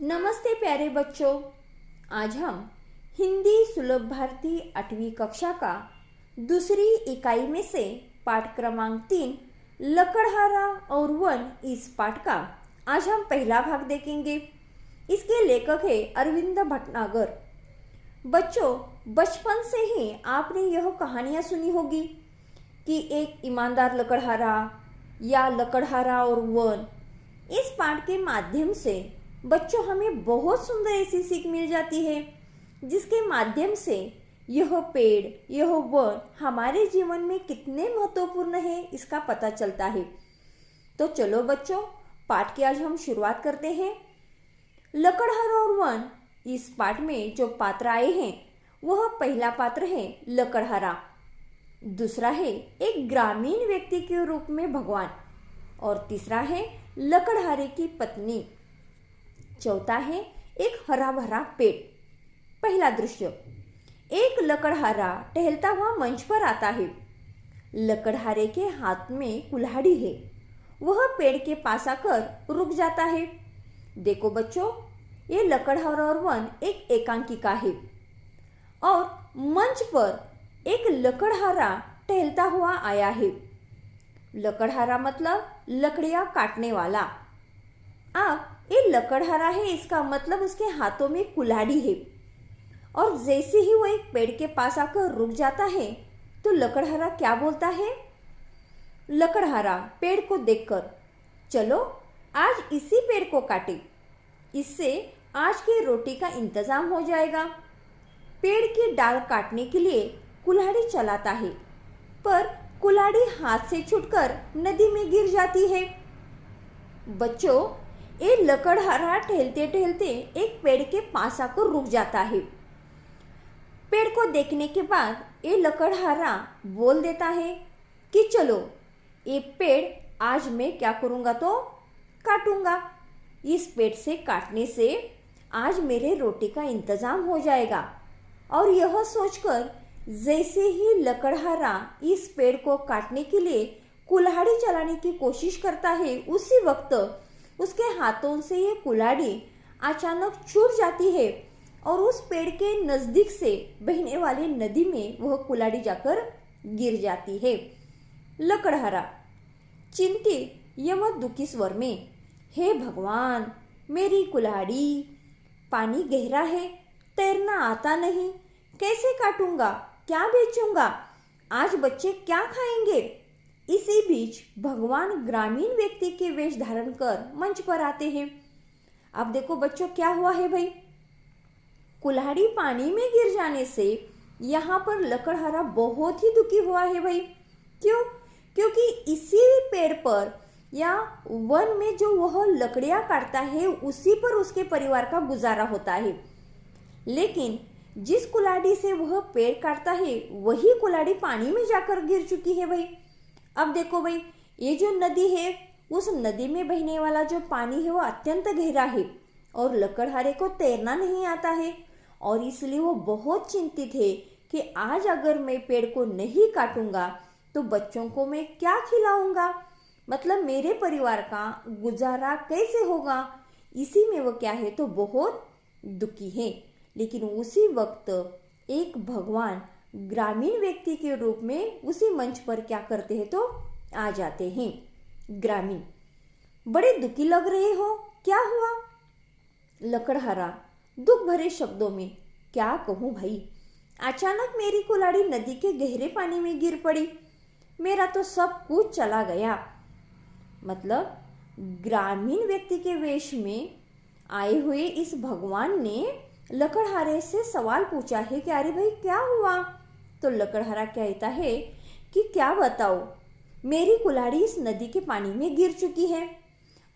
नमस्ते प्यारे बच्चों। आज हम हिंदी सुलभ भारती 8वीं कक्षा का दूसरी इकाई में से पाठ क्रमांक 3 लकड़हारा और वन इस पाठ का आज हम पहला भाग देखेंगे। इसके लेखक है अरविंद भटनागर। बच्चों, बचपन से ही आपने यह कहानियां सुनी होगी कि एक ईमानदार लकड़हारा या लकड़हारा और वन। इस पाठ के माध्यम से बच्चों हमें बहुत सुंदर ऐसी सीख मिल जाती है जिसके माध्यम से यह पेड़, यह वन हमारे जीवन में कितने महत्वपूर्ण है इसका पता चलता है। तो चलो बच्चों, पाठ की आज हम शुरुआत करते हैं। लकड़हारा और वन इस पाठ में जो पात्र आए हैं वह पहला पात्र है लकड़हारा, दूसरा है एक ग्रामीण व्यक्ति के रूप में भगवान और तीसरा है लकड़हारे की पत्नी, चौथा है एक हरा भरा पेड़। पहला दृश्य, एक लकड़हारा टहलता हुआ मंच पर आता है। लकड़हारे के हाथ में कुल्हाड़ी है। वह पेड़ के पास आकर रुक जाता है। देखो बच्चों, ये लकड़हारा और वन एक एकांकिका है और मंच पर एक लकड़हारा टहलता हुआ आया है। लकड़हारा मतलब लकड़ियां काटने वाला। अब ये लकड़हारा है, इसका मतलब उसके हाथों में कुल्हाड़ी है और जैसे ही वो एक पेड़ के पास आकर रुक जाता है तो लकड़हारा क्या बोलता है? लकड़हारा पेड़ को देखकर, चलो आज इसी पेड़ को काटे, इससे आज की रोटी का इंतजाम हो जाएगा। पेड़ की डाल काटने के लिए कुल्हाड़ी चलाता है, पर कुल्हाड़ी हाथ से छूटकर नदी में गिर जाती है। बच्चों, ये लकड़हारा टहलते टहलते एक पेड़ के पास आकर रुक जाता है। पेड़ को देखने के बाद ये लकड़हारा बोल देता है कि चलो ये पेड़ आज मैं क्या करूँगा तो काटूंगा। इस पेड़ से काटने से आज मेरे रोटी का इंतजाम हो जाएगा। और यह सोचकर जैसे ही लकड़हारा इस पेड़ को काटने के लिए कुल्हाड़ी चलाने की कोशिश करता है, उसी वक्त उसके हाथों से ये कुल्हाड़ी अचानक छूट जाती है और उस पेड़ के नजदीक से बहने वाली नदी में वह कुल्हाड़ी जाकर गिर जाती है। लकड़हारा चिंतित एवं दुखी स्वर में, हे भगवान, मेरी कुल्हाड़ी, पानी गहरा है, तैरना आता नहीं, कैसे काटूंगा, क्या बेचूंगा, आज बच्चे क्या खाएंगे। इसी बीच भगवान ग्रामीण व्यक्ति के वेश धारण कर मंच पर आते हैं। अब देखो बच्चों क्या हुआ है भाई, कुल्हाड़ी पानी में गिर जाने से यहाँ पर लकड़हारा बहुत ही दुखी हुआ है भाई। क्यों? क्योंकि इसी पेड़ पर या वन में जो वह लकड़ियां काटता है उसी पर उसके परिवार का गुजारा होता है। लेकिन जिस कुल्हाड़ी से वह पेड़ काटता है वही कुल्हाड़ी पानी में जाकर गिर चुकी है भाई। अब देखो भाई, ये जो नदी है उस नदी में बहने वाला जो पानी है वो अत्यंत गहरा है और लकड़हारे को तैरना नहीं आता है और इसलिए वो बहुत चिंतित है कि आज अगर मैं पेड़ को नहीं काटूंगा तो बच्चों को मैं क्या खिलाऊंगा, मतलब मेरे परिवार का गुजारा कैसे होगा। इसी में वो क्या है तो बहुत दुखी है। लेकिन उसी वक्त एक भगवान ग्रामीण व्यक्ति के रूप में उसी मंच पर क्या करते हैं तो आ जाते हैं। ग्रामीण, बड़े दुखी लग रहे हो, क्या हुआ? लकड़हारा दुख भरे शब्दों में, क्या कहूँ भाई, अचानक मेरी कुल्हाड़ी नदी के गहरे पानी में गिर पड़ी, मेरा तो सब कुछ चला गया। मतलब ग्रामीण व्यक्ति के वेश में आए हुए इस भगवान ने लकड़हारे से सवाल पूछा है कि अरे भाई क्या हुआ। तो लकड़हारा कहता है कि क्या बताओ, मेरी कुल्हाड़ी इस नदी के पानी में गिर चुकी है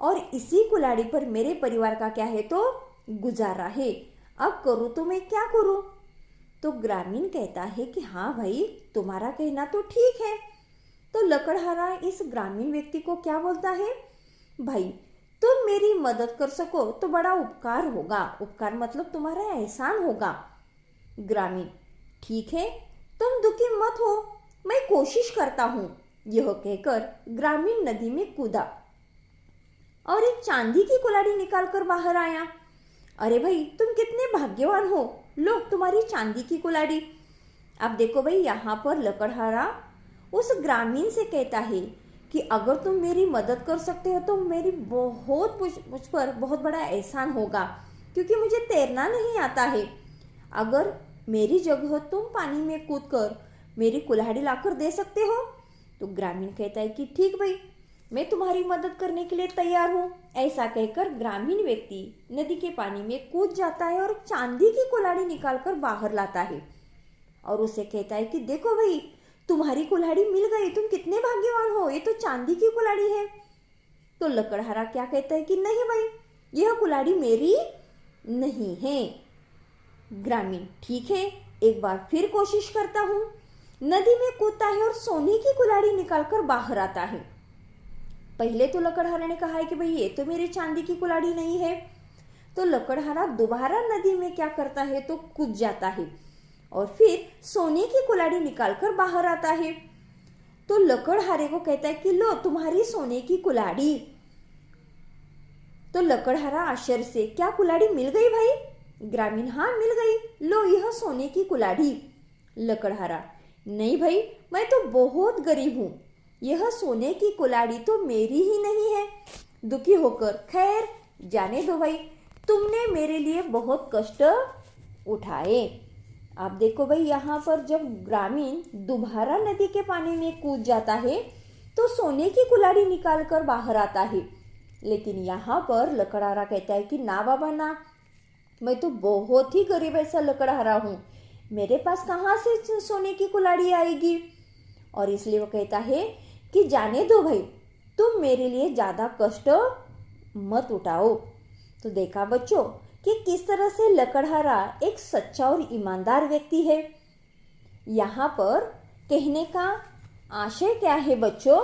और इसी कुल्हाड़ी पर मेरे परिवार का क्या है तो गुजारा है। अब करूँ तो मैं क्या करूँ? तो ग्रामीण कहता है कि हाँ भाई, तुम्हारा कहना तो ठीक है। तो लकड़हारा इस ग्रामीण व्यक्ति को क्या बोलता है, भाई तुम मेरी मदद कर सको तो बड़ा उपकार होगा। उपकार मतलब तुम्हारा एहसान होगा। ग्रामीण, ठीक है, तुम दुखी मत हो, मैं कोशिश करता हूँ। यह कहकर ग्रामीण नदी में कूदा और एक चांदी की कुल्हाड़ी निकालकर बाहर आया अरे भाई तुम कितने भाग्यवान हो, लो तुम्हारी चांदी की कुल्हाड़ी। अब देखो भाई, यहाँ पर लकड़हारा उस ग्रामीण से कहता है कि अगर तुम मेरी मदद कर सकते हो तो मेरी मुझ पर बहुत बड़ा एहसान होगा, क्योंकि मुझे तैरना नहीं आता है। अगर मेरी जगह तुम पानी में कूदकर मेरी कुल्हाड़ी लाकर दे सकते हो। तो ग्रामीण कहता है कि ठीक भाई, मैं तुम्हारी मदद करने के लिए तैयार हूँ। ऐसा कहकर ग्रामीण व्यक्ति नदी के पानी में कूद जाता है और चांदी की कुल्हाड़ी निकालकर बाहर लाता है और उसे कहता है कि देखो भाई, तुम्हारी कुल्हाड़ी मिल गई, तुम कितने भाग्यवान हो, ये तो चांदी की कुल्हाड़ी है। तो लकड़हारा क्या कहता है कि नहीं भाई, यह कुल्हाड़ी मेरी नहीं है। ग्रामीण ठीक है, एक बार फिर कोशिश करता हूँ। नदी में कूदता है और सोने की कुल्हाड़ी निकालकर बाहर आता है। पहले तो लकड़हारा ने कहा है कि भाई ये तो मेरी चांदी की कुल्हाड़ी नहीं है। तो लकड़हारा दोबारा नदी में क्या करता है, तो कूद जाता है और फिर सोने की कुल्हाड़ी निकालकर बाहर आता है। तो लकड़हारे को कहता है कि लो तुम्हारी सोने की कुल्हाड़ी। तो लकड़हारा आश्चर्य से, क्या कुल्हाड़ी मिल गई भाई? ग्रामीण, हाँ मिल गई, लो यह सोने की कुल्हाड़ी। लकड़हारा, नहीं भाई, मैं तो बहुत गरीब हूँ, यह सोने की कुल्हाड़ी तो मेरी ही नहीं है। दुखी होकर, खैर जाने दो भाई, तुमने मेरे लिए बहुत कष्ट उठाए। आप देखो भाई, यहाँ पर जब ग्रामीण दोबारा नदी के पानी में कूद जाता है तो सोने की कुल्हाड़ी निकाल कर बाहर आता है। लेकिन यहाँ पर लकड़हारा कहता है कि ना बाबा ना, मैं तो बहुत ही गरीब ऐसा लकड़हारा हूँ, मेरे पास कहाँ से सोने की कुल्हाड़ी आएगी। और इसलिए वो कहता है कि जाने दो भाई, तुम मेरे लिए ज़्यादा कष्ट मत उठाओ। तो देखा बच्चों कि किस तरह से लकड़हारा एक सच्चा और ईमानदार व्यक्ति है। यहाँ पर कहने का आशय क्या है बच्चों,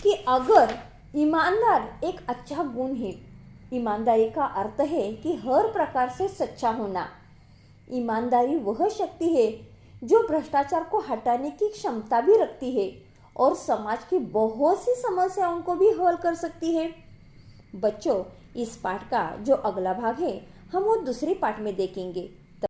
कि अगर ईमानदार एक अच्छा गुण है, ईमानदारी का अर्थ है कि हर प्रकार से सच्चा होना। ईमानदारी वह शक्ति है जो भ्रष्टाचार को हटाने की क्षमता भी रखती है और समाज की बहुत सी समस्याओं को भी हल कर सकती है। बच्चों, इस पाठ का जो अगला भाग है हम वो दूसरे पाठ में देखेंगे।